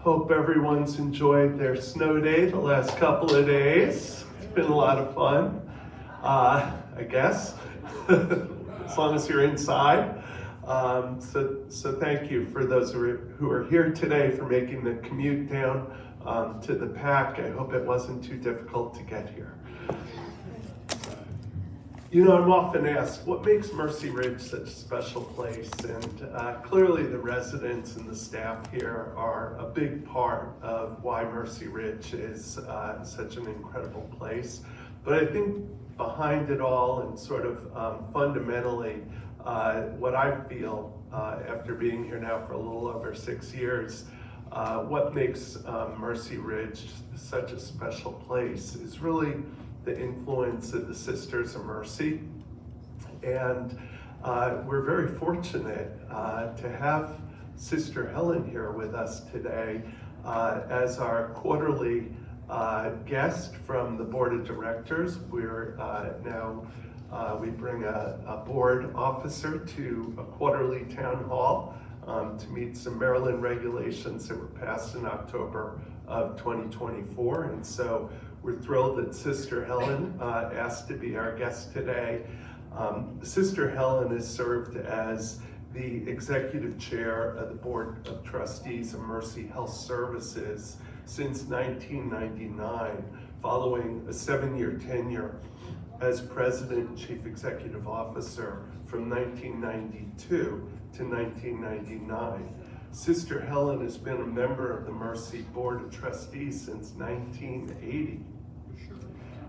Hope everyone's enjoyed their snow day the last couple of days. It's been a lot of fun, I guess, as long as you're inside. So thank you for those who are here today for making the commute down to the PAC. I hope it wasn't too difficult to get here. You know, I'm often asked, what makes Mercy Ridge such a special place? And clearly the residents and the staff here are a big part of why Mercy Ridge is such an incredible place. But I think behind it all and sort of fundamentally, what I feel after being here now for a little over 6 years, what makes Mercy Ridge such a special place is really the influence of the Sisters of Mercy. And we're very fortunate to have Sister Helen here with us today as our quarterly guest from the Board of Directors. We're we bring a board officer to a quarterly town hall to meet some Maryland regulations that were passed in October of 2024. And so we're thrilled that Sister Helen asked to be our guest today. Sister Helen has served as the executive chair of the Board of Trustees of Mercy Health Services since 1999, following a 7-year tenure as President and Chief Executive Officer from 1992 to 1999. Sister Helen has been a member of the Mercy Board of Trustees since 1980.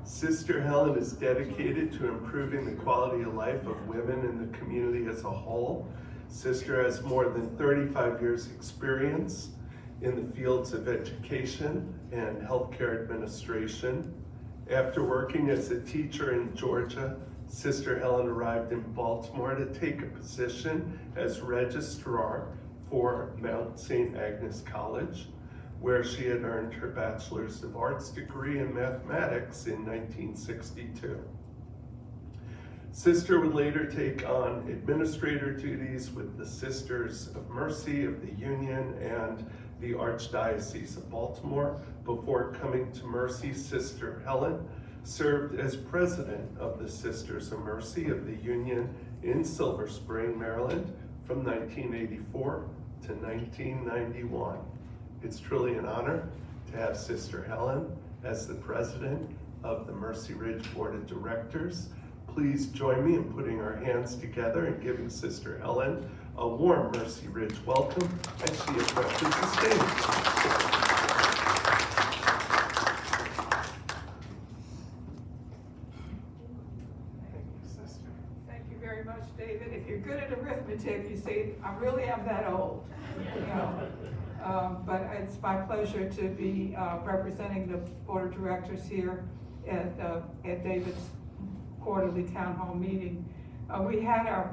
Sister Helen is dedicated to improving the quality of life of women in the community as a whole. Sister has more than 35 years experience in the fields of education and healthcare administration. After working as a teacher in Georgia, Sister Helen arrived in Baltimore to take a position as registrar for Mount St. Agnes College, where she had earned her Bachelor's of Arts degree in mathematics in 1962. Sister would later take on administrator duties with the Sisters of Mercy of the Union and the Archdiocese of Baltimore. Before coming to Mercy, Sister Helen served as president of the Sisters of Mercy of the Union in Silver Spring, Maryland from 1984 to 1991. It's truly an honor to have Sister Helen as the president of the Mercy Ridge Board of Directors. Please join me in putting our hands together and giving Sister Helen a warm Mercy Ridge welcome as she approaches the stage. David, if you're good at arithmetic, you see, I really am that old, you know. But it's my pleasure to be representing the Board of Directors here at David's quarterly town hall meeting. We had our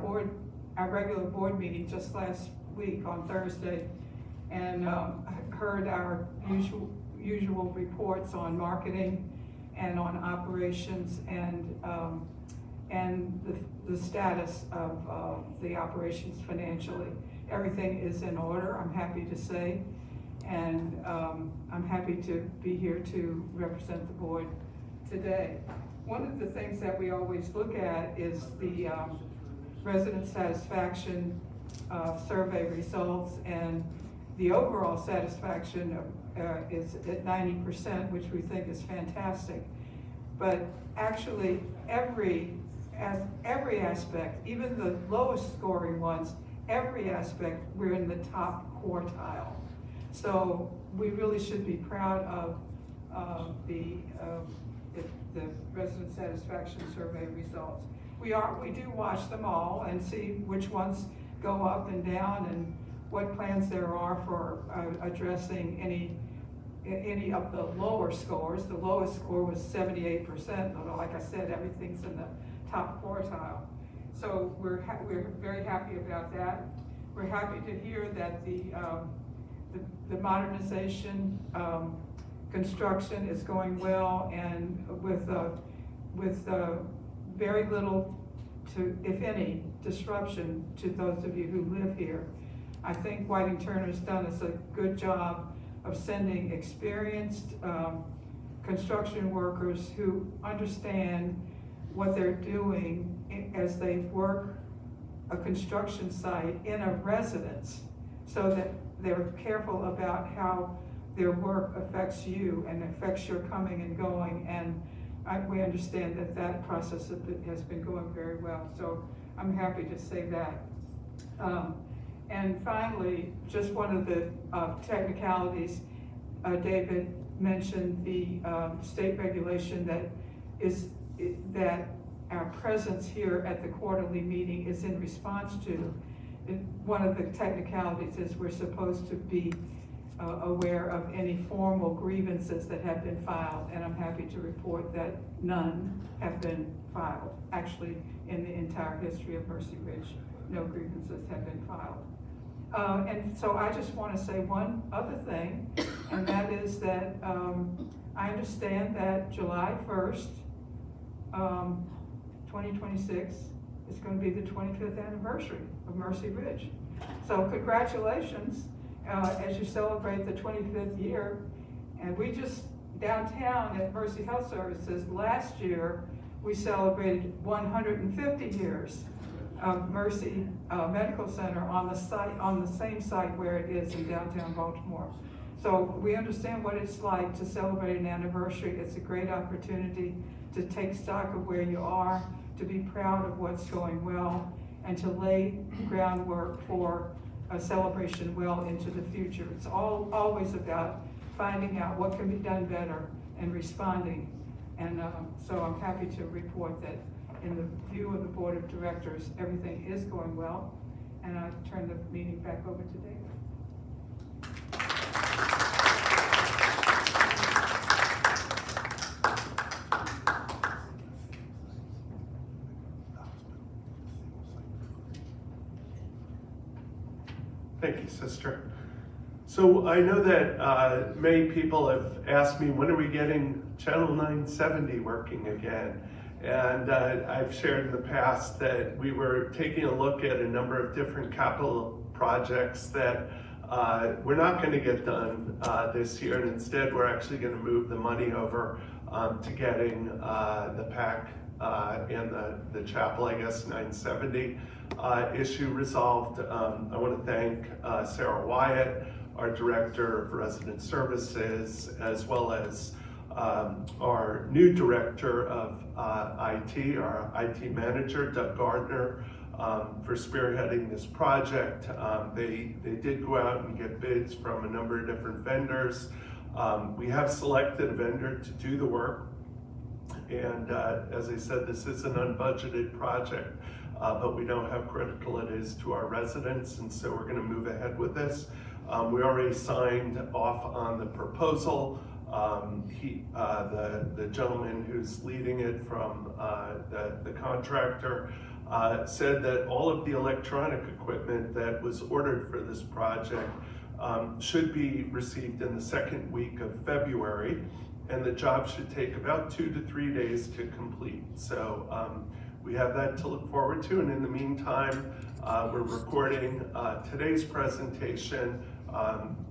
regular board meeting just last week on Thursday, and heard our usual reports on marketing and on operations and the status of the operations financially. Everything is in order, I'm happy to say, and I'm happy to be here to represent the board today. One of the things that we always look at is the resident satisfaction survey results, and the overall satisfaction is at 90%, which we think is fantastic. But actually, every aspect, even the lowest scoring ones, every aspect, we're in the top quartile. So we really should be proud of the resident satisfaction survey results. We do watch them all and see which ones go up and down and what plans there are for addressing any of the lower scores. The lowest score was 78%, although like I said, everything's in the top quartile. So we're very happy about that. We're happy to hear that the modernization construction is going well, and with very little to, if any, disruption to those of you who live here. I think Whiting Turner's done us a good job of sending experienced construction workers who understand what they're doing as they work a construction site in a residence, so that they're careful about how their work affects you and affects your coming and going. And we understand that that process has been going very well, so I'm happy to say that. And finally, just one of the technicalities, David mentioned the state regulation that our presence here at the quarterly meeting is in response to. One of the technicalities is we're supposed to be aware of any formal grievances that have been filed, and I'm happy to report that none have been filed. Actually, in the entire history of Mercy Ridge, no grievances have been filed. And so I just want to say one other thing, and that is that I understand that July 1st, 2026 is going to be the 25th anniversary of Mercy Ridge. So congratulations as you celebrate the 25th year. And we just, downtown at Mercy Health Services, last year, we celebrated 150 years of Mercy Medical Center on the same site where it is in downtown Baltimore. So we understand what it's like to celebrate an anniversary. It's a great opportunity to take stock of where you are, to be proud of what's going well, and to lay groundwork for a celebration well into the future. It's always about finding out what can be done better and responding. And so I'm happy to report that in the view of the Board of Directors, everything is going well. And I turn the meeting back over to David. Thank you, Sister. So I know that many people have asked me, when are we getting Channel 970 working again? And I've shared in the past that we were taking a look at a number of different capital projects that we're not going to get done this year, and instead we're actually going to move the money over to getting the PAC and the chapel, I guess, 970 issue resolved. I want to thank Sarah Wyatt, our Director of Resident Services, as well as our new Director of IT, our IT Manager, Doug Gardner, for spearheading this project. They did go out and get bids from a number of different vendors. We have selected a vendor to do the work. And as I said, this is an unbudgeted project, but we know how critical it is to our residents, and so we're going to move ahead with this. We already signed off on the proposal. The gentleman who's leading it from the contractor said that all of the electronic equipment that was ordered for this project should be received in the second week of February, and the job should take about 2 to 3 days to complete. So we have that to look forward to, and in the meantime, we're recording today's presentation.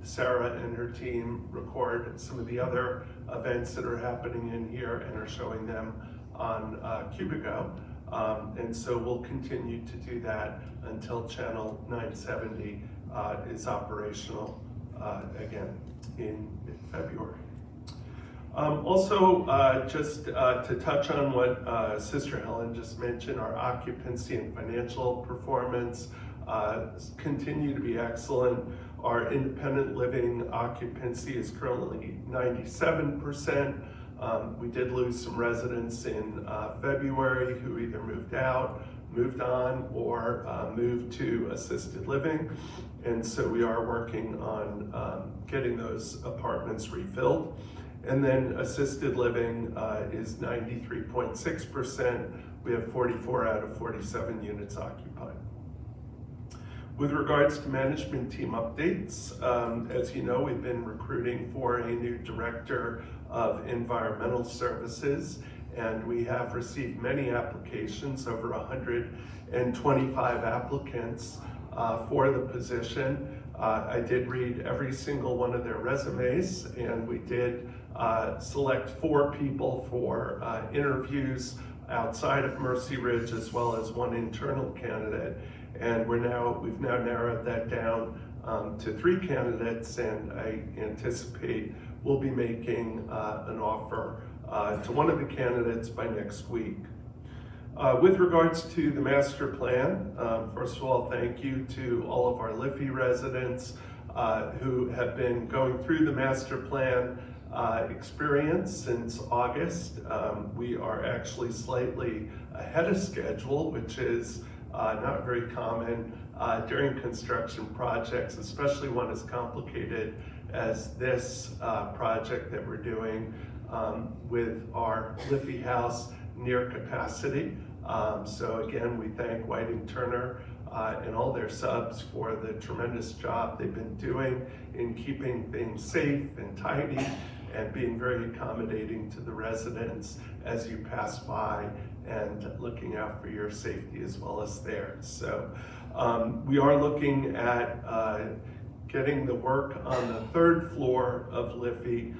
Sarah and her team record some of the other events that are happening in here and are showing them on Cubico. And so we'll continue to do that until Channel 970 is operational again in February. Also, just to touch on what Sister Helen just mentioned, our occupancy and financial performance continue to be excellent. Our independent living occupancy is currently 97%. We did lose some residents in February who either moved out, moved on, or moved to assisted living. And so we are working on getting those apartments refilled. And then assisted living is 93.6%. We have 44 out of 47 units occupied. With regards to management team updates, as you know, we've been recruiting for a new director of environmental services, and we have received many applications, over 125 applicants for the position. I did read every single one of their resumes, and we did select 4 people for interviews outside of Mercy Ridge, as well as 1 internal candidate. And we've now narrowed that down to 3 candidates, and I anticipate we'll be making an offer to one of the candidates by next week. With regards to the master plan, first of all, thank you to all of our Liffey residents who have been going through the master plan experience since August. We are actually slightly ahead of schedule, which is not very common during construction projects, especially one as complicated as this project that we're doing with our Liffey House near capacity. So again, we thank Whiting Turner and all their subs for the tremendous job they've been doing in keeping things safe and tidy and being very accommodating to the residents as you pass by and looking out for your safety as well as theirs. So we are looking at getting the work on the 3rd floor of Liffey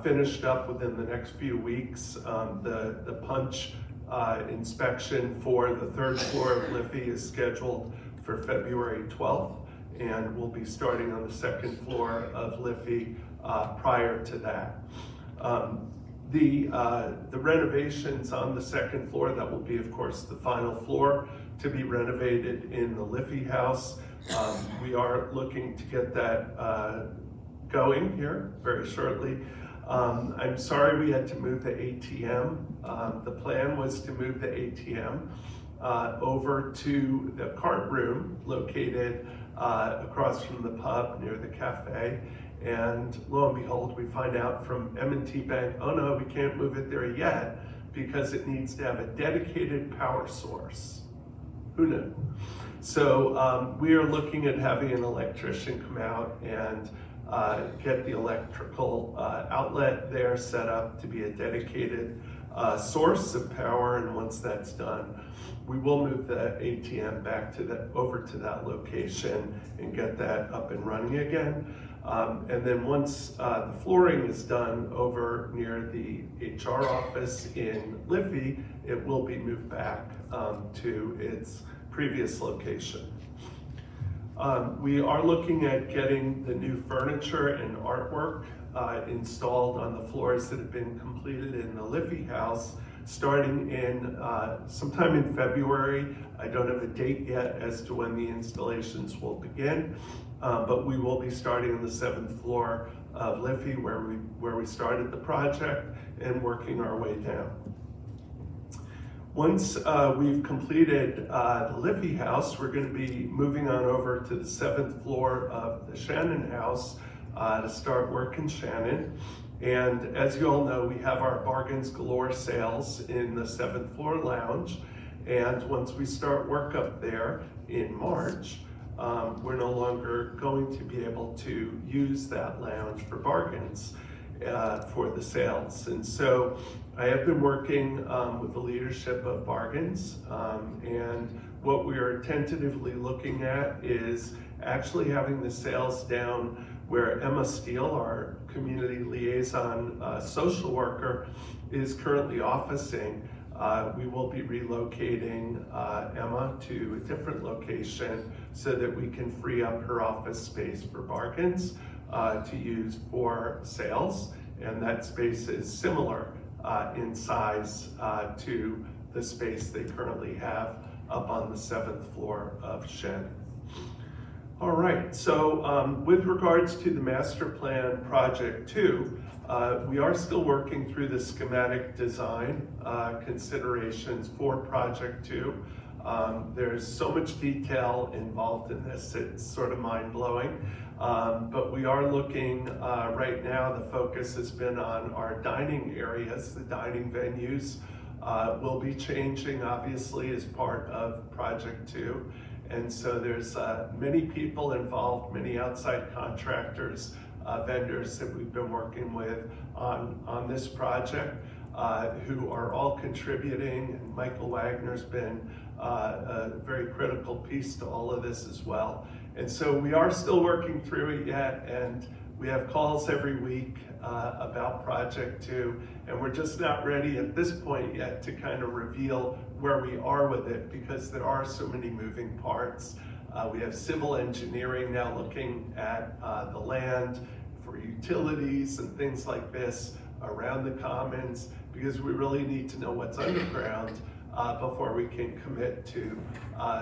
finished up within the next few weeks. The punch inspection for the 3rd floor of Liffey is scheduled for February 12th, and we'll be starting on the 2nd floor of Liffey prior to that. The renovations on the 2nd floor, that will be, of course, the final floor to be renovated in the Liffey House. We are looking to get that going here very shortly. I'm sorry we had to move the ATM. The plan was to move the ATM over to the cart room located across from the pub near the cafe. And lo and behold, we find out from M&T Bank, oh no, we can't move it there yet because it needs to have a dedicated power source. Who knew? So we are looking at having an electrician come out and get the electrical outlet there set up to be a dedicated source of power, and once that's done, we will move the ATM back to over to that location and get that up and running again. And then once the flooring is done over near the HR office in Liffey, it will be moved back to its previous location. We are looking at getting the new furniture and artwork installed on the floors that have been completed in the Liffey House, starting in sometime in February. I don't have a date yet as to when the installations will begin, but we will be starting on the 7th floor of Liffey where we started the project and working our way down. Once we've completed the Liffey House, we're going to be moving on over to the 7th floor of the Shannon House to start work in Shannon. And as you all know, we have our Bargains Galore sales in the 7th floor lounge. And once we start work up there in March, we're no longer going to be able to use that lounge for bargains for the sales. And so I have been working with the leadership of Bargains, and what we are tentatively looking at is actually having the sales down where Emma Steele, our community liaison social worker, is currently officing. We will be relocating Emma to a different location so that we can free up her office space for Bargains to use for sales, and that space is similar in size to the space they currently have up on the 7th floor of Shannon. All right, so with regards to the master plan project 2, we are still working through the schematic design considerations for project 2. There's so much detail involved in this, it's sort of mind-blowing. But we are looking right now, the focus has been on our dining areas. The dining venues will be changing, obviously, as part of project 2. And so there's many people involved, many outside contractors, vendors that we've been working with on this project who are all contributing. And Michael Wagner's been a very critical piece to all of this as well. And so we are still working through it yet, and we have calls every week about Project 2, and we're just not ready at this point yet to kind of reveal where we are with it because there are so many moving parts. We have civil engineering now looking at the land for utilities and things like this around the commons because we really need to know what's underground before we can commit to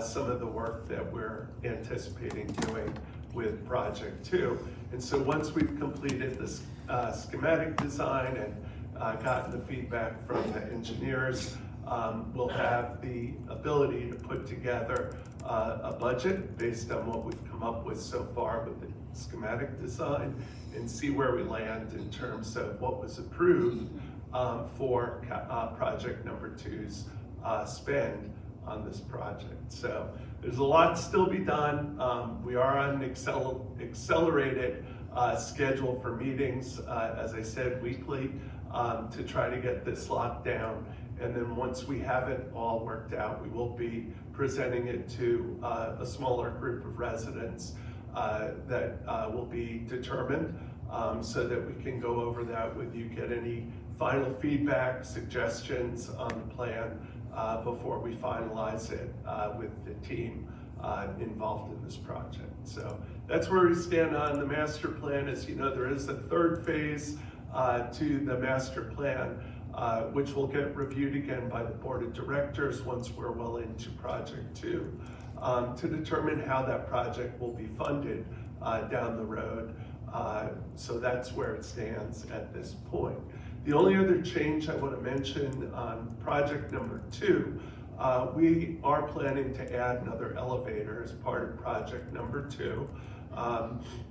some of the work that we're anticipating doing with Project 2. And so once we've completed this schematic design and gotten the feedback from the engineers, we'll have the ability to put together a budget based on what we've come up with so far with the schematic design and see where we land in terms of what was approved for project number 2's spend on this project. So there's a lot to still be done. We are on an accelerated schedule for meetings, as I said, weekly, to try to get this locked down. And then once we have it all worked out, we will be presenting it to a smaller group of residents that will be determined so that we can go over that with you, get any final feedback, suggestions on the plan before we finalize it with the team involved in this project. So that's where we stand on the master plan. As you know, there is a third phase to the master plan, which will get reviewed again by the board of directors once we're well into project 2 to determine how that project will be funded down the road. So that's where it stands at this point. The only other change I want to mention on project number 2, we are planning to add another elevator as part of project number 2.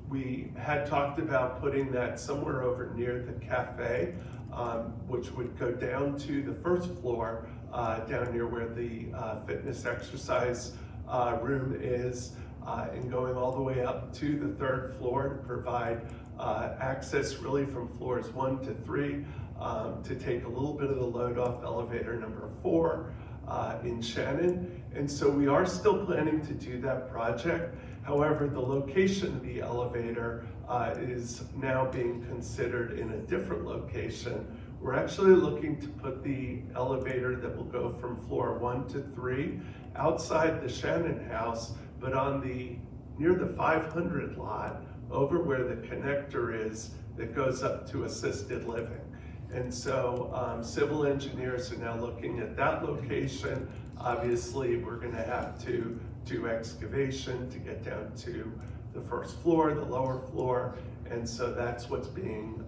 We had talked about putting that somewhere over near the cafe, which would go down to the first floor, down near where the fitness exercise room is, and going all the way up to the 3rd floor to provide access really from floors 1 to 3 to take a little bit of the load off elevator number 4 in Shannon. And so we are still planning to do that project. However, the location of the elevator is now being considered in a different location. We're actually looking to put the elevator that will go from floor 1 to 3 outside the Shannon house, but on near the 500 lot over where the connector is that goes up to assisted living. And so civil engineers are now looking at that location. Obviously, we're going to have to do excavation to get down to the first floor, the lower floor, and so that's what's being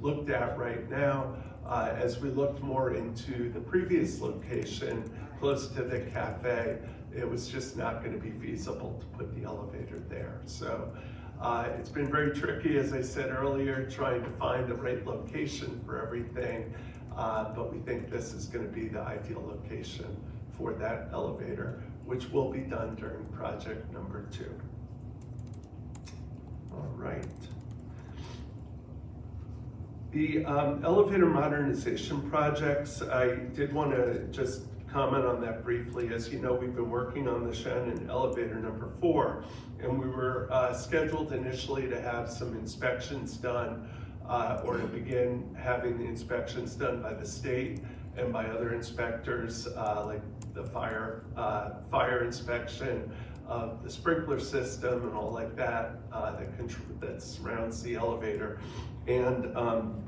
looked at right now. As we looked more into the previous location, close to the cafe, it was just not going to be feasible to put the elevator there. So it's been very tricky, as I said earlier, trying to find the right location for everything, but we think this is going to be the ideal location for that elevator, which will be done during project number 2. All right. The elevator modernization projects, I did want to just comment on that briefly. As you know, we've been working on the Shannon elevator number 4, and we were scheduled initially to have some inspections done or to begin having the inspections done by the state and by other inspectors like the fire inspection of the sprinkler system and all like that that surrounds the elevator. And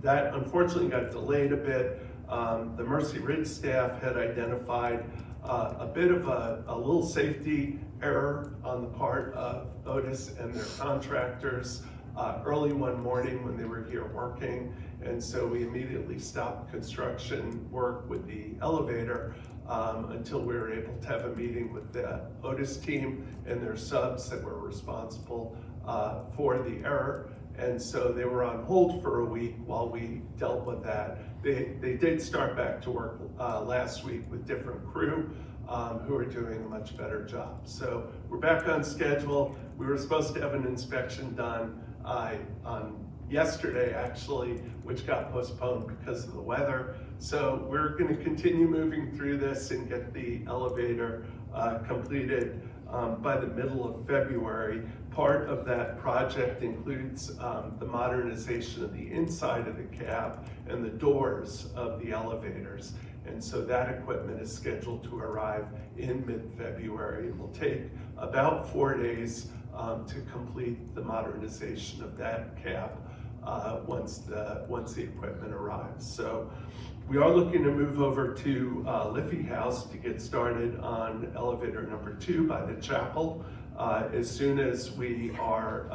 that unfortunately got delayed a bit. The Mercy Ridge staff had identified a bit of a little safety error on the part of Otis and their contractors early one morning when they were here working. And so we immediately stopped construction work with the elevator until we were able to have a meeting with the Otis team and their subs that were responsible for the error. And so they were on hold for a week while we dealt with that. They did start back to work last week with different crew who are doing a much better job. So we're back on schedule. We were supposed to have an inspection done on yesterday actually, which got postponed because of the weather. So we're going to continue moving through this and get the elevator completed by the middle of February. Part of that project includes the modernization of the inside of the cab and the doors of the elevators. And so that equipment is scheduled to arrive in mid-February. It will take about 4 days to complete the modernization of that cab once the equipment arrives. So we are looking to move over to Liffey House to get started on elevator number 2 by the chapel as soon as we are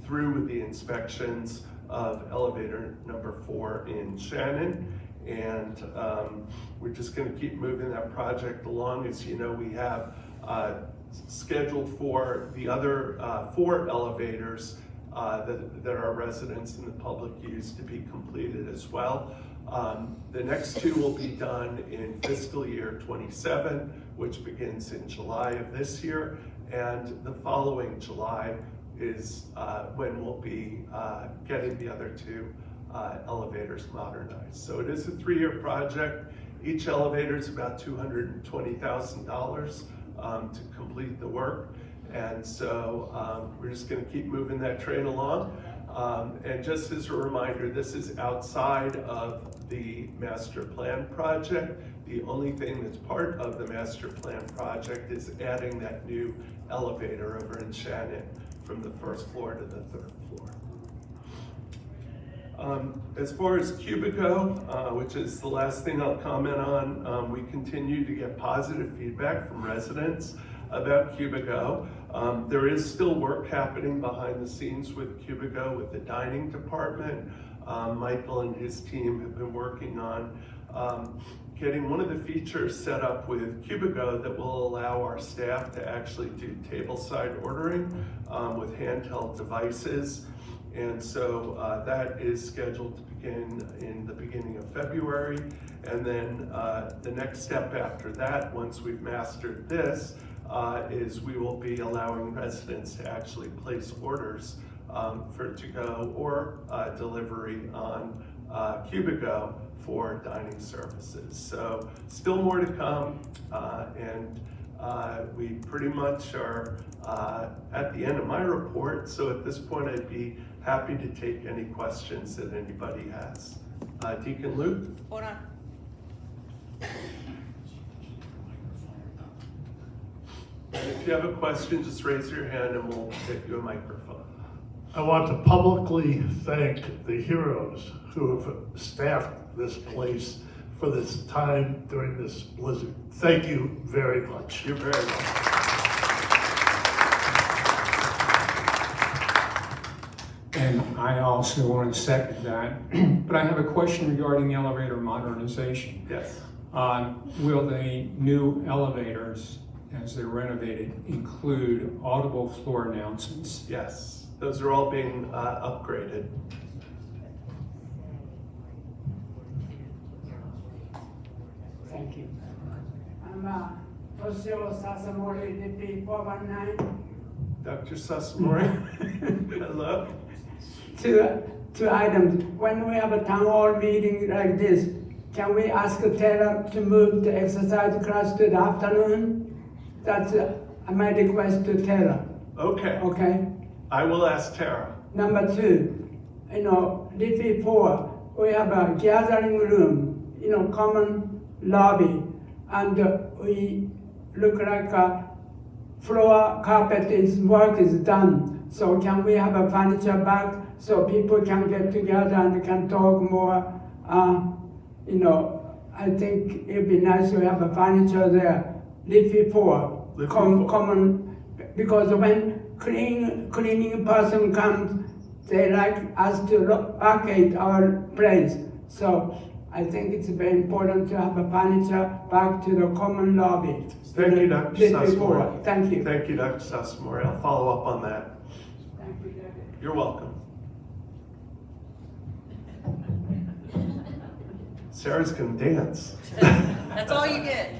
through with the inspections of elevator number 4 in Shannon. And we're just going to keep moving that project along. As you know, we have scheduled for the other 4 elevators that our residents and the public use to be completed as well. The next 2 will be done in fiscal year 27, which begins in July of this year, and the following July is when we'll be getting the other 2 elevators modernized. So it is a 3-year project. Each elevator is about $220,000 to complete the work. And so we're just going to keep moving that train along. And just as a reminder, this is outside of the master plan project. The only thing that's part of the master plan project is adding that new elevator over in Shannon from the 1st floor to the 3rd floor. As far as Cubico, which is the last thing I'll comment on, we continue to get positive feedback from residents about Cubico. There is still work happening behind the scenes with Cubico, with the dining department. Michael and his team have been working on getting one of the features set up with Cubico that will allow our staff to actually do tableside ordering with handheld devices. And so that is scheduled to begin in the beginning of February. And then the next step after that, once we've mastered this, is we will be allowing residents to actually place orders for to-go or delivery on Cubico for dining services. So still more to come, and we pretty much are at the end of my report. So at this point, I'd be happy to take any questions that anybody has. Deacon Luke? Hold on. And if you have a question, just raise your hand and we'll get you a microphone. I want to publicly thank the heroes who have staffed this place for this time during this blizzard. Thank you very much. You're very welcome. And I also want to second that, but I have a question regarding the elevator modernization. Yes. Will the new elevators, as they're renovated, include audible floor announcements? Yes. Those are all being upgraded. Thank you. I'm Toshio Sasamori, DP 419. Dr. Sasamori? Hello? Two items. When we have a town hall meeting like this, can we ask Tara to move the exercise class to the afternoon? That's my request to Tara. Okay. Okay? I will ask Tara. Number 2, DP 4, we have a gathering room, common lobby, and we look like a floor carpet work is done. So can we have a furniture back so people can get together and can talk more? I think it'd be nice to have a furniture there. Liffey 4, Liffey 4. common, because when cleaning person comes, they like us to vacate our place. So I think it's very important to have a furniture back to the common lobby. Thank you, Dr. Liffey 4. Sasamori. Thank you. Thank you, Dr. Sasamori. I'll follow up on that. Thank you, David. You're welcome. Sarah's gonna dance. That's all you get.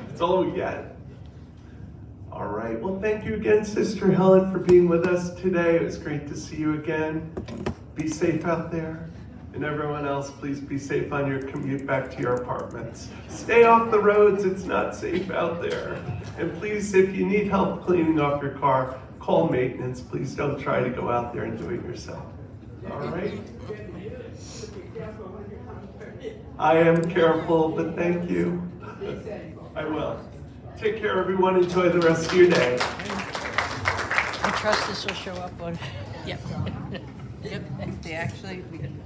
That's all we get. All right, well, thank you again, Sister Helen, for being with us today. It was great to see you again. Be safe out there. And everyone else, please be safe on your commute back to your apartments. Stay off the roads, it's not safe out there. And please, if you need help cleaning off your car, call maintenance. Please don't try to go out there and do it yourself. All right? I am careful, but thank you. I will. Take care, everyone. Enjoy the rest of your day. I trust this will show up on, yep. Yep, they actually, we can.